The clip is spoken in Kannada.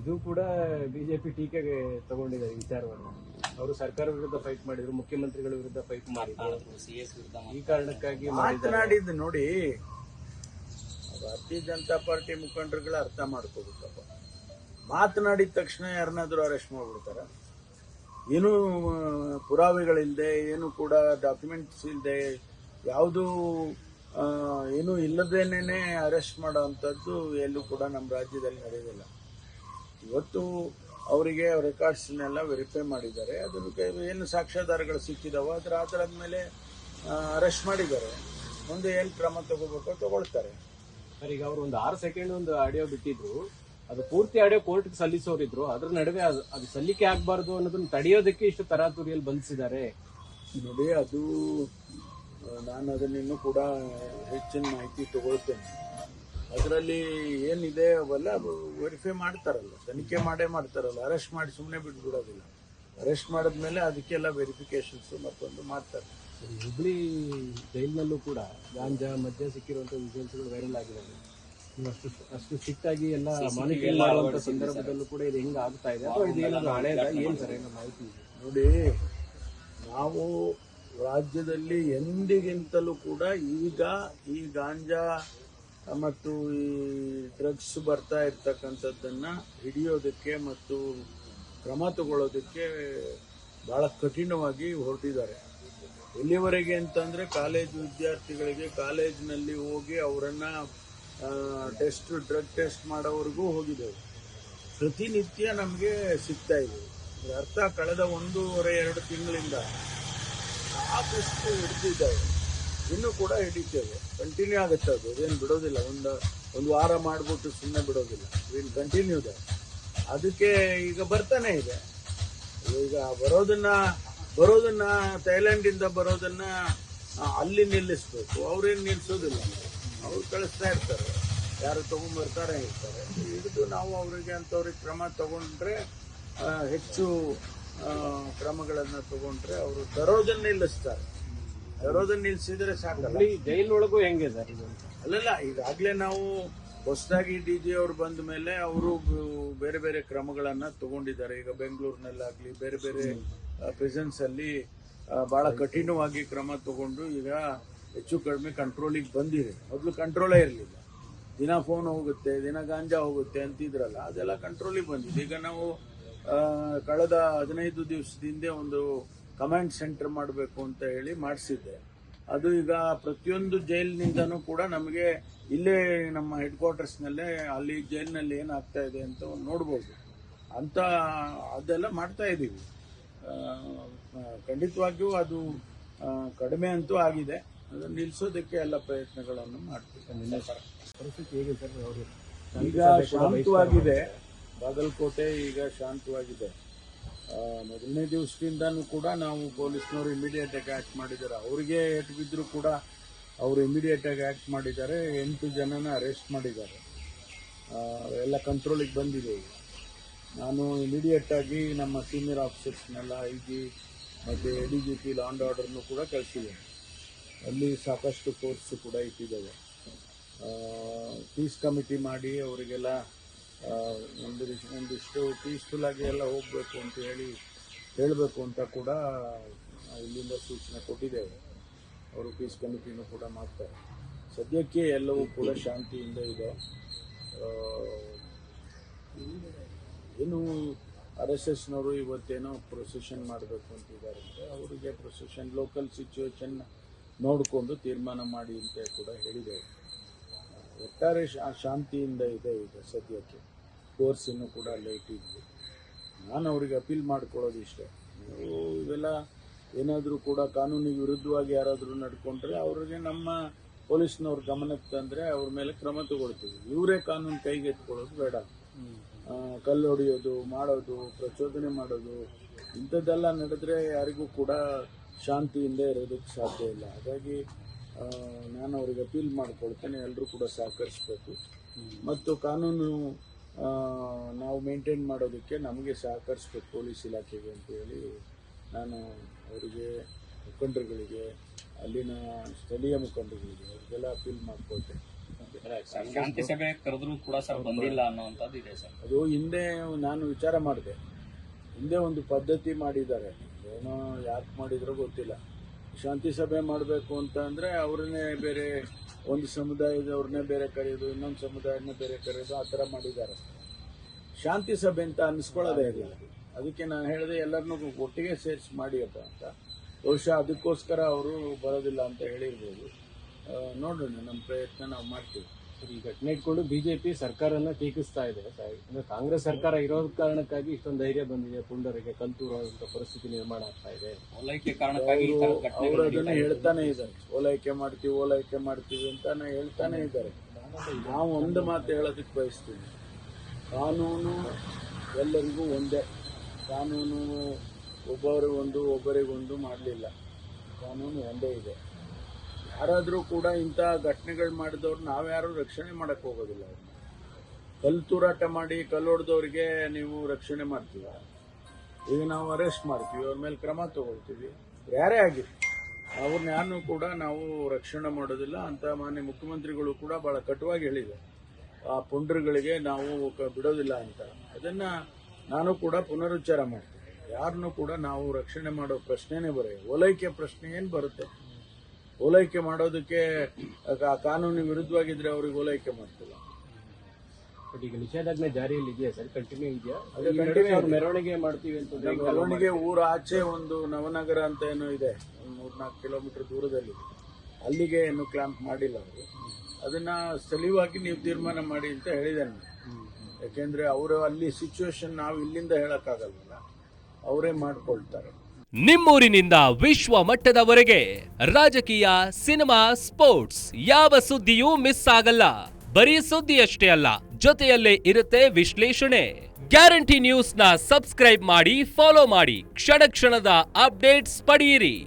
ಇದು ಕೂಡ ಬಿಜೆಪಿ ಟೀಕೆಗೆ ತಗೊಂಡಿದ್ದಾರೆ ವಿಚಾರವನ್ನು. ಅವರು ಸರ್ಕಾರ ವಿರುದ್ಧ ಫೈಟ್ ಮಾಡಿದ್ರು, ಮುಖ್ಯಮಂತ್ರಿಗಳ ವಿರುದ್ಧ ಫೈಟ್ ಮಾಡಿದ್ರು, ಈ ಕಾರಣಕ್ಕಾಗಿ ಮಾತನಾಡಿದ್ದು ನೋಡಿ. ಭಾರತೀಯ ಜನತಾ ಪಾರ್ಟಿ ಮುಖಂಡರುಗಳ ಅರ್ಥ ಮಾಡ್ಕೋಬೇಕಪ್ಪ. ಮಾತನಾಡಿದ ತಕ್ಷಣ ಯಾರನ್ನಾದ್ರೂ ಅರೆಸ್ಟ್ ಮಾಡ್ಬಿಡ್ತಾರ? ಏನು ಪುರಾವೆಗಳಿಲ್ಲದೆ, ಏನು ಕೂಡ ಡಾಕ್ಯುಮೆಂಟ್ಸ್ ಇಲ್ಲದೆ, ಯಾವುದು ಏನು ಇಲ್ಲದೇನೆ ಅರೆಸ್ಟ್ ಮಾಡೋ ಅಂಥದ್ದು ಎಲ್ಲೂ ಕೂಡ ನಮ್ಮ ರಾಜ್ಯದಲ್ಲಿ ನಡೆಯೋದಿಲ್ಲ. ಇವತ್ತು ಅವರಿಗೆ ರೆಕಾರ್ಡ್ಸ್ನೆಲ್ಲ ವೆರಿಫೈ ಮಾಡಿದ್ದಾರೆ. ಅದಕ್ಕೆ ಏನು ಸಾಕ್ಷ್ಯಾಧಾರಗಳು ಸಿಕ್ಕಿದಾವೋ ಅದರ ಆಧಾರದ ಮೇಲೆ ಅರೆಸ್ಟ್ ಮಾಡಿದ್ದಾರೆ. ಮುಂದೆ ಏನು ಕ್ರಮ ತಗೋಬೇಕೋ ತಗೊಳ್ತಾರೆ. ಸರ್, ಈಗ ಅವರು ಒಂದು 6 ಸೆಕೆಂಡ್ ಒಂದು ಆಡಿಯೋ ಬಿಟ್ಟಿದ್ರು, ಅದು ಪೂರ್ತಿ ಆಡಿಯೋ ಕೋರ್ಟ್ಗೆ ಸಲ್ಲಿಸೋರಿದ್ರು. ಅದ್ರ ನಡುವೆ ಅದು ಸಲ್ಲಿಕೆ ಆಗಬಾರ್ದು ಅನ್ನೋದನ್ನ ತಡೆಯೋದಕ್ಕೆ ಇಷ್ಟು ತರಾತುರಿಯಲ್ಲಿ ಬಂಧಿಸಿದ್ದಾರೆ ನೋಡಿ. ಅದು ನಾನು ಅದನ್ನಿನ್ನೂ ಕೂಡ ಹೆಚ್ಚಿನ ಮಾಹಿತಿ ತಗೊಳ್ತೇನೆ. ಅದರಲ್ಲಿ ಏನಿದೆ ಅವೆಲ್ಲ ವೆರಿಫೈ ಮಾಡ್ತಾರಲ್ಲ, ತನಿಖೆ ಮಾಡ್ತಾರಲ್ಲ. ಅರೆಸ್ಟ್ ಮಾಡಿ ಸುಮ್ಮನೆ ಬಿಟ್ಬಿಡೋದಿಲ್ಲ. ಅರೆಸ್ಟ್ ಮಾಡಿದ್ಮೇಲೆ ಅದಕ್ಕೆಲ್ಲ ವೆರಿಫಿಕೇಶನ್ಸ್ ಮತ್ತೊಂದು ಮಾಡ್ತಾರೆ. ಹುಬ್ಳಿ ಜೈಲಿನಲ್ಲೂ ಕೂಡ ಗಾಂಜಾ ಮದ್ಯ ಸಿಕ್ಕಿರುವಂತ ವಿಜುವಲ್ಸ್ಗಳು ವೈರಲ್ ಆಗಿದೆ. ಅಷ್ಟು ಸಿಟ್ಟಾಗಿ ಎಲ್ಲ ಮಾನಿಟರಿಂಗ್ ಮಾಡುವಂತ ಸಂದರ್ಭದಲ್ಲೂ ಕೂಡ ಇದು ಹೆಂಗ್ ಆಗ್ತಾ ಇದೆ, ಅಥವಾ ಇದು ಏನಾದ್ರು ಹಳೇದ ಏನ್ ಸರ್ ಏನೋ ಮಾಹಿತಿ ಇದೆ? ನೋಡಿ, ನಾವು ರಾಜ್ಯದಲ್ಲಿ ಎಂದಿಗಿಂತಲೂ ಕೂಡ ಈಗ ಈ ಗಾಂಜಾ ಮತ್ತು ಈ ಡ್ರಗ್ಸ್ ಬರ್ತಾ ಇರ್ತಕ್ಕಂಥದ್ದನ್ನ ಹಿಡಿಯೋದಕ್ಕೆ ಮತ್ತು ಕ್ರಮ ತಗೊಳ್ಳೋದಕ್ಕೆ ಬಹಳ ಕಠಿಣವಾಗಿ ಹೊರಟಿದ್ದಾರೆ. ಎಲ್ಲಿವರೆಗೆ ಅಂತಂದ್ರೆ ಕಾಲೇಜು ವಿದ್ಯಾರ್ಥಿಗಳಿಗೆ ಕಾಲೇಜಿನಲ್ಲಿ ಹೋಗಿ ಅವರನ್ನ ಡ್ರಗ್ ಟೆಸ್ಟ್ ಮಾಡೋವರೆಗೂ ಹೋಗಿದ್ದೇವೆ. ಪ್ರತಿನಿತ್ಯ ನಮಗೆ ಸಿಗ್ತಾ ಇದೆ. ಅರ್ಥ ಕಳೆದ 1.5-2 ತಿಂಗಳಿಂದ ಸಾಕಷ್ಟು ಹಿಡಿದಿದ್ದಾವೆ. ಇನ್ನೂ ಕೂಡ ಹಿಡಿತೇವೆ. ಕಂಟಿನ್ಯೂ ಆಗುತ್ತೆ. ಅದು ಅದೇನು ಬಿಡೋದಿಲ್ಲ. ಒಂದು ವಾರ ಮಾಡಿಬಿಟ್ಟು ಸುಮ್ಮನೆ ಬಿಡೋದಿಲ್ಲ. ವಿಲ್ ಕಂಟಿನ್ಯೂ ಇದೆ. ಅದಕ್ಕೆ ಈಗ ಬರ್ತಾನೆ ಇದೆ. ಈಗ ಬರೋದನ್ನ ಥೈಲ್ಯಾಂಡಿಂದ ಬರೋದನ್ನ ಅಲ್ಲಿ ನಿಲ್ಲಿಸ್ಬೇಕು. ಅವ್ರೇನು ನಿಲ್ಲಿಸೋದಿಲ್ಲ. ಅವ್ರು ಕಳಿಸ್ತಾ ಇರ್ತಾರೆ, ಯಾರು ತಗೊಂಡ್ಬರ್ತಾರೆ ಇರ್ತಾರೆ. ಹಿಡಿದು ನಾವು ಅವರಿಗೆ ಅಂಥವ್ರಿಗೆ ಕ್ರಮ ತಗೊಂಡ್ರೆ, ಹೆಚ್ಚು ಕ್ರಮಗಳನ್ನು ತಗೊಂಡ್ರೆ ಅವರು ತರೋದನ್ನ ನಿಲ್ಲಿಸ್ತಾರೆ. ತರೋದನ್ನ ನಿಲ್ಲಿಸಿದ್ರೆ ಸಾಕಲ್ಲ. ಜೈಲೊಳಗೂ ಹೆಂಗೆ ಸರ್? ಅಲ್ಲಲ್ಲ, ಈಗಾಗಲೇ ನಾವು ಹೊಸದಾಗಿ DG ಅವರು ಬಂದ ಮೇಲೆ ಅವರು ಬೇರೆ ಬೇರೆ ಕ್ರಮಗಳನ್ನ ತಗೊಂಡಿದ್ದಾರೆ. ಈಗ ಬೆಂಗಳೂರಿನಲ್ಲಾಗ್ಲಿ ಬೇರೆ ಬೇರೆ ಪ್ರಿಸನ್ಸ್ ಅಲ್ಲಿ ಬಹಳ ಕಠಿಣವಾಗಿ ಕ್ರಮ ತಗೊಂಡು ಈಗ ಹೆಚ್ಚು ಕಡಿಮೆ ಕಂಟ್ರೋಲಿಗೆ ಬಂದಿದೆ. ಮೊದಲು ಕಂಟ್ರೋಲೇ ಇರಲಿಲ್ಲ. ದಿನ ಫೋನ್ ಹೋಗುತ್ತೆ, ದಿನ ಗಾಂಜಾ ಹೋಗುತ್ತೆ ಅಂತಿದ್ರಲ್ಲ, ಅದೆಲ್ಲ ಕಂಟ್ರೋಲಿಗೆ ಬಂದಿದೆ. ಈಗ ನಾವು ಕಳೆದ 15 ದಿವಸದಿಂದ ಒಂದು ಕಮಾಂಡ್ ಸೆಂಟರ್ ಮಾಡಬೇಕು ಅಂತ ಹೇಳಿ ಮಾಡಿಸಿದ್ದೆ. ಅದು ಈಗ ಪ್ರತಿಯೊಂದು ಜೈಲಿನಿಂದನೂ ಕೂಡ ನಮಗೆ ಇಲ್ಲೇ ನಮ್ಮ ಹೆಡ್ ಕ್ವಾರ್ಟರ್ಸ್ನಲ್ಲೇ ಅಲ್ಲಿ ಜೈಲಿನಲ್ಲಿ ಏನಾಗ್ತಾ ಇದೆ ಅಂತ ನೋಡ್ಬೋದು ಅಂತ ಅದೆಲ್ಲ ಮಾಡ್ತಾ ಇದ್ದೀವಿ. ಖಂಡಿತವಾಗಿಯೂ ಅದು ಕಡಿಮೆ ಅಂತೂ ಆಗಿದೆ. ಅದನ್ನು ನಿಲ್ಲಿಸೋದಕ್ಕೆ ಎಲ್ಲ ಪ್ರಯತ್ನಗಳನ್ನು ಮಾಡ್ತೀವಿ. ಪರಿಸ್ಥಿತಿ ಹೇಗೆ ಸರ್? ಅವರು ಈಗ ಶಾಂತವಾಗಿದೆ. ಬಾಗಲಕೋಟೆ ಈಗ ಶಾಂತವಾಗಿದೆ. ಮೊದಲನೇ ದಿವಸದಿಂದನೂ ಕೂಡ ನಾವು ಪೊಲೀಸ್ನವರು ಇಮಿಡಿಯೇಟ್ ಆಗಿ ಆಕ್ಟ್ ಮಾಡಿದ್ದಾರೆ. ಅವರಿಗೆ ಏಟು ಬಿದ್ದರೂ ಕೂಡ ಅವರು ಇಮಿಡಿಯೇಟ್ ಆಗಿ ಆಕ್ಟ್ ಮಾಡಿದ್ದಾರೆ. 8 ಜನನ ಅರೆಸ್ಟ್ ಮಾಡಿದ್ದಾರೆ. ಎಲ್ಲ ಕಂಟ್ರೋಲಿಗೆ ಬಂದಿದೆ. ನಾನು ಇಮಿಡಿಯೇಟ್ ಆಗಿ ನಮ್ಮ ಸೀನಿಯರ್ ಆಫೀಸರ್ಸ್ನೆಲ್ಲ IG ಮತ್ತು ADGP ಲಾ ಆ್ಯಂಡ್ ಆರ್ಡರ್ನು ಕೂಡ ಕಳಿಸಿದ್ದೇನೆ. ಅಲ್ಲಿ ಸಾಕಷ್ಟು ಫೋರ್ಸ್ ಕೂಡ ಇಟ್ಟಿದ್ದೇವೆ. ಪೀಸ್ ಕಮಿಟಿ ಮಾಡಿ ಅವರಿಗೆಲ್ಲ ಒಂದಿಷ್ಟು ಪೀಸ್ಫುಲ್ ಆಗಿ ಎಲ್ಲ ಹೋಗಬೇಕು ಅಂತ ಹೇಳಬೇಕು ಅಂತ ಕೂಡ ಇಲ್ಲಿಂದ ಸೂಚನೆ ಕೊಟ್ಟಿದ್ದೇವೆ. ಅವರು ಪೀಸ್ ಕಮಿಟಿನೂ ಕೂಡ ಮಾಡ್ತಾರೆ. ಸದ್ಯಕ್ಕೆ ಎಲ್ಲವೂ ಕೂಡ ಶಾಂತಿಯಿಂದ ಇದೆ. ಏನು RSSನವರು ಇವತ್ತೇನೋ ಪ್ರೊಸೆಷನ್ ಮಾಡಬೇಕು ಅಂತಿದ್ದಾರಂತೆ. ಅವರಿಗೆ ಪ್ರೊಸೆಷನ್ ಲೋಕಲ್ ಸಿಚುವೇಶನ್ ನೋಡಿಕೊಂಡು ತೀರ್ಮಾನ ಮಾಡಿ ಅಂತ ಕೂಡ ಹೇಳಿದ್ದೇವೆ. ಒಟ್ಟಾರೆ ಶಾಂತಿಯಿಂದ ಇದೆ ಈಗ ಸದ್ಯಕ್ಕೆ. ಕೋರ್ಸ್ ಇನ್ನೂ ಕೂಡ ಲೇಟ್ ಇದ್ವಿ. ನಾನು ಅವರಿಗೆ ಅಪೀಲ್ ಮಾಡ್ಕೊಳ್ಳೋದು ಇಷ್ಟೇ, ನೀವು ಇವೆಲ್ಲ ಏನಾದರೂ ಕೂಡ ಕಾನೂನಿಗೆ ವಿರುದ್ಧವಾಗಿ ಯಾರಾದರೂ ನಡ್ಕೊಂಡ್ರೆ ಅವ್ರಿಗೆ ನಮ್ಮ ಪೊಲೀಸ್ನವ್ರ ಗಮನಕ್ಕೆ ತಂದರೆ ಅವ್ರ ಮೇಲೆ ಕ್ರಮ ತಗೊಳ್ತೀವಿ. ಇವರೇ ಕಾನೂನು ಕೈಗೆ ಎತ್ಕೊಳ್ಳೋದು ಬೇಡ. ಕಲ್ಲು ಹೊಡೆಯೋದು, ಮಾಡೋದು, ಪ್ರಚೋದನೆ ಮಾಡೋದು, ಇಂಥದ್ದೆಲ್ಲ ನಡೆದ್ರೆ ಯಾರಿಗೂ ಕೂಡ ಶಾಂತಿಯಿಂದ ಇರೋದಕ್ಕೆ ಸಾಧ್ಯ ಇಲ್ಲ. ಹಾಗಾಗಿ ನಾನು ಅವ್ರಿಗೆ ಅಪೀಲ್ ಮಾಡ್ಕೊಳ್ತೇನೆ, ಎಲ್ಲರೂ ಕೂಡ ಸಹಕರಿಸಬೇಕು ಮತ್ತು ಕಾನೂನು ನಾವು ಮೇಂಟೈನ್ ಮಾಡೋದಕ್ಕೆ ನಮಗೆ ಸಹಕರಿಸ್ಬೇಕು ಪೊಲೀಸ್ ಇಲಾಖೆಗೆ ಅಂತೇಳಿ ನಾನು ಅವರಿಗೆ ಮುಖಂಡರುಗಳಿಗೆ, ಅಲ್ಲಿನ ಸ್ಥಳೀಯ ಮುಖಂಡರುಗಳಿಗೆ ಅವ್ರಿಗೆಲ್ಲ ಅಪೀಲ್ ಮಾಡ್ಕೊಳ್ತೇನೆ. ಶಾಂತಿ ಸಭೆ ಕರೆದ್ರು ಕೂಡ ಸರ್ ಬಂದಿಲ್ಲ ಅನ್ನೋಂಥದ್ದು ಇದೆ ಸರ್. ಅದು ಹಿಂದೆ ನಾನು ವಿಚಾರ ಮಾಡಿದೆ, ಹಿಂದೆ ಒಂದು ಪದ್ಧತಿ ಮಾಡಿದ್ದಾರೆ, ಏನೋ ಯಾಕೆ ಮಾಡಿದ್ರೋ ಗೊತ್ತಿಲ್ಲ. ಶಾಂತಿ ಸಭೆ ಮಾಡಬೇಕು ಅಂತ ಅಂದರೆ ಅವ್ರನ್ನೇ ಬೇರೆ ಒಂದು ಸಮುದಾಯದವ್ರನ್ನೇ ಬೇರೆ ಕರೆಯೋದು, ಇನ್ನೊಂದು ಸಮುದಾಯನೇ ಬೇರೆ ಕರೆಯೋದು, ಆ ಥರ ಮಾಡಿದ್ದಾರೆ. ಶಾಂತಿ ಸಭೆ ಅಂತ ಅನ್ನಿಸ್ಕೊಳ್ಳೋದೇ ಇಲ್ಲ. ಅದಕ್ಕೆ ನಾನು ಹೇಳಿದೆ ಎಲ್ಲರನ್ನೂ ಒಟ್ಟಿಗೆ ಸೇರಿಸಿ ಮಾಡಿಯಪ್ಪ ಅಂತ. ಬಹುಶಃ ಅದಕ್ಕೋಸ್ಕರ ಅವರು ಬರೋದಿಲ್ಲ ಅಂತ ಹೇಳಿರ್ಬೋದು. ನೋಡೋಣ, ನಮ್ಮ ಪ್ರಯತ್ನ ನಾವು ಮಾಡ್ತೀವಿ. ಈ ಘಟನೆ ಇಟ್ಕೊಂಡು ಬಿಜೆಪಿ ಸರ್ಕಾರನ ಟೀಕಿಸ್ತಾ ಇದೆ. ಅಂದ್ರೆ ಕಾಂಗ್ರೆಸ್ ಸರ್ಕಾರ ಇರೋದ್ ಕಾರಣಕ್ಕಾಗಿ ಇಷ್ಟೊಂದು ಧೈರ್ಯ ಬಂದಿದೆ, ಪುಂಡರಿಗೆ ಕಲ್ತೂರುವಂತ ಪರಿಸ್ಥಿತಿ ನಿರ್ಮಾಣ ಆಗ್ತಾ ಇದೆ. ಓಲೈಕೆ ಕಾರಣಕ್ಕಾಗಿ ಅವರು ಅದನ್ನ ಹೇಳ್ತಾನೆ ಇದ್ದಾರೆ, ಓಲೈಕೆ ಮಾಡ್ತೀವಿ ಅಂತಾನೆ ಹೇಳ್ತಾನೆ ಇದ್ದಾರೆ. ನಾವು ಒಂದು ಮಾತು ಹೇಳೋದಕ್ಕೆ ಬಯಸ್ತೀವಿ, ಕಾನೂನು ಎಲ್ಲರಿಗೂ ಒಂದೇ. ಕಾನೂನು ಒಬ್ಬರಿಗೊಂದು ಮಾಡಲಿಲ್ಲ, ಕಾನೂನು ಒಂದೇ ಇದೆ. ಯಾರಾದರೂ ಕೂಡ ಇಂಥ ಘಟನೆಗಳು ಮಾಡಿದವ್ರು ನಾವ್ಯಾರೂ ರಕ್ಷಣೆ ಮಾಡೋಕ್ಕೆ ಹೋಗೋದಿಲ್ಲ. ಅವ್ರನ್ನ ಕಲ್ತೂರಾಟ ಮಾಡಿ ಕಲ್ಲೊಡೆದವ್ರಿಗೆ ನೀವು ರಕ್ಷಣೆ ಮಾಡ್ತೀವ? ಈಗ ನಾವು ಅರೆಸ್ಟ್ ಮಾಡ್ತೀವಿ, ಅವ್ರ ಮೇಲೆ ಕ್ರಮ ತಗೊಳ್ತೀವಿ, ಯಾರೇ ಆಗಿರಿ ಅವ್ರನ್ನ ಯಾರನ್ನೂ ಕೂಡ ನಾವು ರಕ್ಷಣೆ ಮಾಡೋದಿಲ್ಲ ಅಂತ ಮಾನ್ಯ ಮುಖ್ಯಮಂತ್ರಿಗಳು ಕೂಡ ಭಾಳ ಕಟುವಾಗಿ ಹೇಳಿದೆ. ಆ ಪುಂಡ್ರಗಳಿಗೆ ನಾವು ಬಿಡೋದಿಲ್ಲ ಅಂತ. ಅದನ್ನು ನಾನು ಕೂಡ ಪುನರುಚ್ಚಾರ ಮಾಡ್ತೀನಿ. ಯಾರನ್ನೂ ಕೂಡ ನಾವು ರಕ್ಷಣೆ ಮಾಡೋ ಪ್ರಶ್ನೆನೇ ಬರೋಲ್ಲ. ಓಲೈಕೆ ಪ್ರಶ್ನೆ ಏನು ಬರುತ್ತೆ? ಓಲೈಕೆ ಮಾಡೋದಕ್ಕೆ ಕಾನೂನು ವಿರುದ್ಧವಾಗಿದ್ರೆ ಅವ್ರಿಗೆ ಓಲೈಕೆ ಮಾಡ್ತಿಲ್ಲ. ಬಟ್ ಈಗ ನಿಷೇಧಾಜ್ಞೆ ಜಾರಿಯಲ್ಲಿ ಇದೆಯಾ ಸರ್? ಕಂಟಿನ್ಯೂ ಇದೆಯಾ? ಅದೇ ಕಂಟಿನ್ಯೂ ಮೆರವಣಿಗೆ ಮಾಡ್ತೀವಿ ಅಂತ ಮೆರವಣಿಗೆ ಊರ ಆಚೆ ಒಂದು ನವನಗರ ಅಂತ ಏನೋ ಇದೆ, ಒಂದು 3-4 ಕಿಲೋಮೀಟರ್ ದೂರದಲ್ಲಿ, ಅಲ್ಲಿಗೆ ಏನು ಕ್ಲಾಂಪ್ ಮಾಡಿಲ್ಲ ಅವರು. ಅದನ್ನ ಸ್ಥಳೀಯವಾಗಿ ನೀವು ತೀರ್ಮಾನ ಮಾಡಿ ಅಂತ ಹೇಳಿದ್ದೇನೆ. ಯಾಕೆಂದ್ರೆ ಅವರು ಅಲ್ಲಿ ಸಿಚುವೇಶನ್ ನಾವು ಇಲ್ಲಿಂದ ಹೇಳಕ್ಕಾಗಲ್ವಲ್ಲ, ಅವರೇ ಮಾಡ್ಕೊಳ್ತಾರೆ. ನಿಮ್ಮೂರಿನಿಂದ ವಿಶ್ವ ಮಟ್ಟದವರೆಗೆ ರಾಜಕೀಯ, ಸಿನಿಮಾ, ಸ್ಪೋರ್ಟ್ಸ್ ಯಾವ ಸುದ್ದಿಯೂ ಮಿಸ್ ಆಗಲ್ಲ. ಬರೀ ಸುದ್ದಿಯಷ್ಟೇ ಅಲ್ಲ, ಜೊತೆಯಲ್ಲೇ ಇರುತ್ತೆ ವಿಶ್ಲೇಷಣೆ. ಗ್ಯಾರಂಟಿ ನ್ಯೂಸ್ನ ಸಬ್ಸ್ಕ್ರೈಬ್ ಮಾಡಿ, ಫಾಲೋ ಮಾಡಿ, ಕ್ಷಣ ಕ್ಷಣದ ಅಪ್ಡೇಟ್ಸ್ ಪಡೆಯಿರಿ.